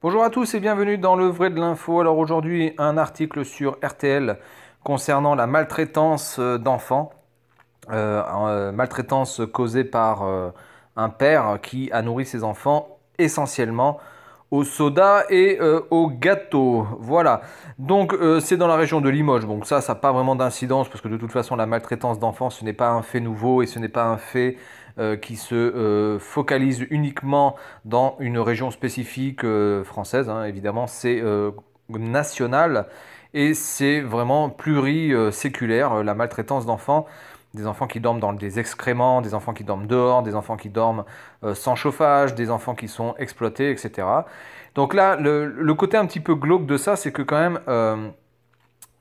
Bonjour à tous et bienvenue dans le vrai de l'info. Alors aujourd'hui, un article sur RTL concernant la maltraitance d'enfants. Maltraitance causée par un père qui a nourri ses enfants essentiellement au soda et au gâteau. Voilà. Donc c'est dans la région de Limoges. Donc ça n'a pas vraiment d'incidence parce que de toute façon la maltraitance d'enfants ce n'est pas un fait nouveau et ce n'est pas un fait qui se focalise uniquement dans une région spécifique française. Hein, évidemment, c'est national et c'est vraiment pluriséculaire la maltraitance d'enfants. Des enfants qui dorment dans des excréments, des enfants qui dorment dehors, des enfants qui dorment sans chauffage, des enfants qui sont exploités, etc. Donc là, le côté un petit peu glauque de ça, c'est que quand même,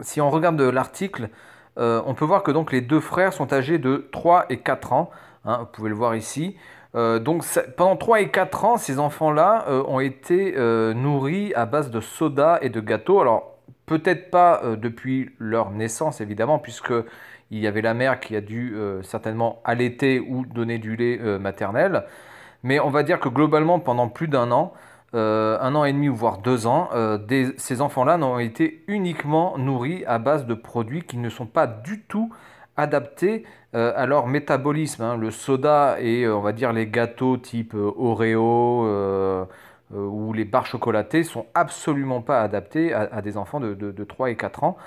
si on regarde l'article, on peut voir que donc les deux frères sont âgés de 3 et 4 ans. Hein, vous pouvez le voir ici. Donc pendant 3 et 4 ans, ces enfants-là ont été nourris à base de soda et de gâteaux. Alors peut-être pas depuis leur naissance évidemment, puisque il y avait la mère qui a dû certainement allaiter ou donner du lait maternel. Mais on va dire que globalement, pendant plus d'un an et demi, voire 2 ans, ces enfants-là n'ont été uniquement nourris à base de produits qui ne sont pas du tout adaptés à leur métabolisme. Hein. Le soda et on va dire les gâteaux type Oreo ou les barres chocolatées sont absolument pas adaptés à des enfants de 3 et 4 ans.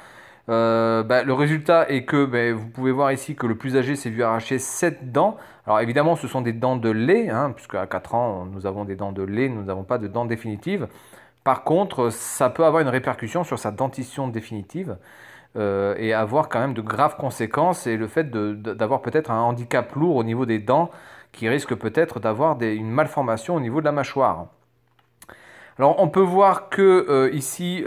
Le résultat est que vous pouvez voir ici que le plus âgé s'est vu arracher 7 dents. Alors évidemment, ce sont des dents de lait, hein, puisque à 4 ans, nous avons des dents de lait, nous n'avons pas de dents définitives. Par contre, ça peut avoir une répercussion sur sa dentition définitive et avoir quand même de graves conséquences et le fait d'avoir peut-être un handicap lourd au niveau des dents qui risque peut-être d'avoir une malformation au niveau de la mâchoire. Alors on peut voir que ici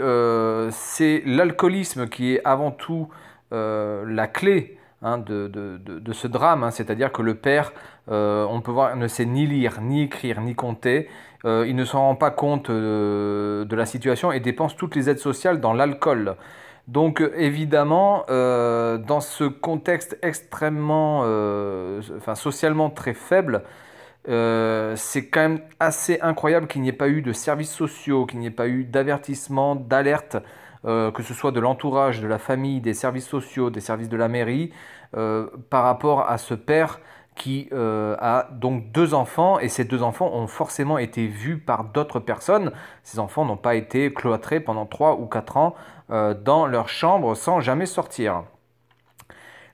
c'est l'alcoolisme qui est avant tout la clé hein, de ce drame, hein. C'est-à-dire que le père, on peut voir, ne sait ni lire, ni écrire, ni compter. Il ne s'en rend pas compte de la situation et dépense toutes les aides sociales dans l'alcool. Donc évidemment, dans ce contexte extrêmement, enfin socialement très faible, c'est quand même assez incroyable qu'il n'y ait pas eu de services sociaux, qu'il n'y ait pas eu d'avertissement, d'alerte, que ce soit de l'entourage, de la famille, des services sociaux, des services de la mairie, par rapport à ce père qui a donc deux enfants, et ces deux enfants ont forcément été vus par d'autres personnes. Ces enfants n'ont pas été cloîtrés pendant 3 ou 4 ans dans leur chambre sans jamais sortir.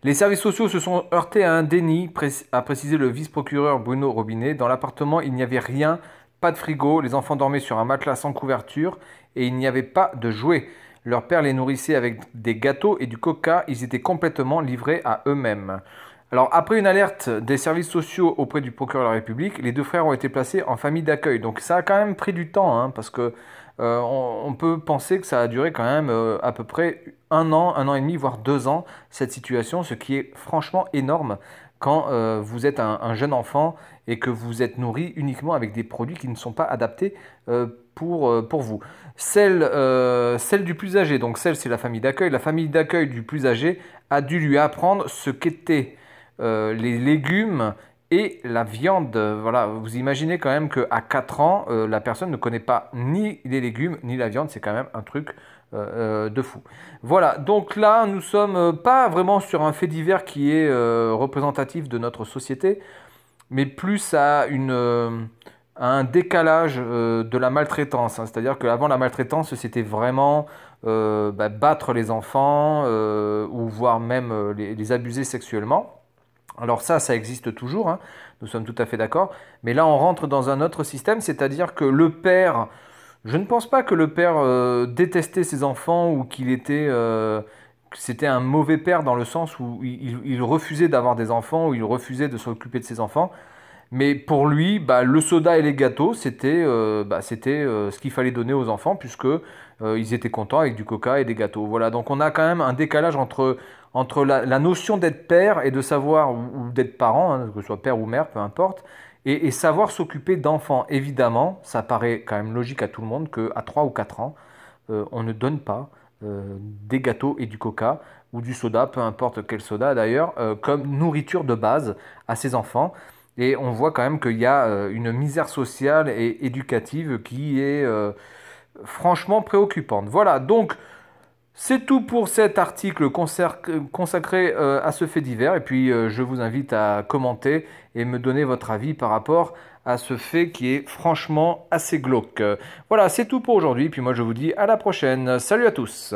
Les services sociaux se sont heurtés à un déni, a précisé le vice-procureur Bruno Robinet. Dans l'appartement, il n'y avait rien, pas de frigo, les enfants dormaient sur un matelas sans couverture et il n'y avait pas de jouets. Leur père les nourrissait avec des gâteaux et du coca, ils étaient complètement livrés à eux-mêmes. Alors, après une alerte des services sociaux auprès du procureur de la République, les deux frères ont été placés en famille d'accueil. Donc ça a quand même pris du temps, hein, parce que on peut penser que ça a duré quand même à peu près un an et demi, voire 2 ans, cette situation, ce qui est franchement énorme quand vous êtes un jeune enfant et que vous êtes nourri uniquement avec des produits qui ne sont pas adaptés pour vous. Celle du plus âgé, donc celle c'est la famille d'accueil du plus âgé a dû lui apprendre ce qu'étaient les légumes et la viande. Voilà, vous imaginez quand même qu'à 4 ans, la personne ne connaît pas ni les légumes ni la viande, c'est quand même un truc de fou. Voilà, donc là, nous sommes pas vraiment sur un fait divers qui est représentatif de notre société, mais plus à un décalage de la maltraitance. Hein. C'est-à-dire qu'avant la maltraitance, c'était vraiment battre les enfants ou voire même les abuser sexuellement. Alors ça existe toujours, hein, nous sommes tout à fait d'accord. Mais là, on rentre dans un autre système, c'est-à-dire que le père, je ne pense pas que le père détestait ses enfants ou que c'était un mauvais père dans le sens où il refusait d'avoir des enfants ou il refusait de s'occuper de ses enfants. Mais pour lui, le soda et les gâteaux, c'était ce qu'il fallait donner aux enfants, puisque ils étaient contents avec du coca et des gâteaux. Voilà, donc on a quand même un décalage entre la notion d'être père et de savoir, ou d'être parent, hein, que ce soit père ou mère, peu importe, et savoir s'occuper d'enfants. Évidemment, ça paraît quand même logique à tout le monde qu'à 3 ou 4 ans, on ne donne pas des gâteaux et du coca, ou du soda, peu importe quel soda d'ailleurs, comme nourriture de base à ses enfants. Et on voit quand même qu'il y a une misère sociale et éducative qui est franchement préoccupante. Voilà, donc c'est tout pour cet article consacré à ce fait divers. Et puis je vous invite à commenter et me donner votre avis par rapport à ce fait qui est franchement assez glauque. Voilà, c'est tout pour aujourd'hui. Puis moi je vous dis à la prochaine. Salut à tous.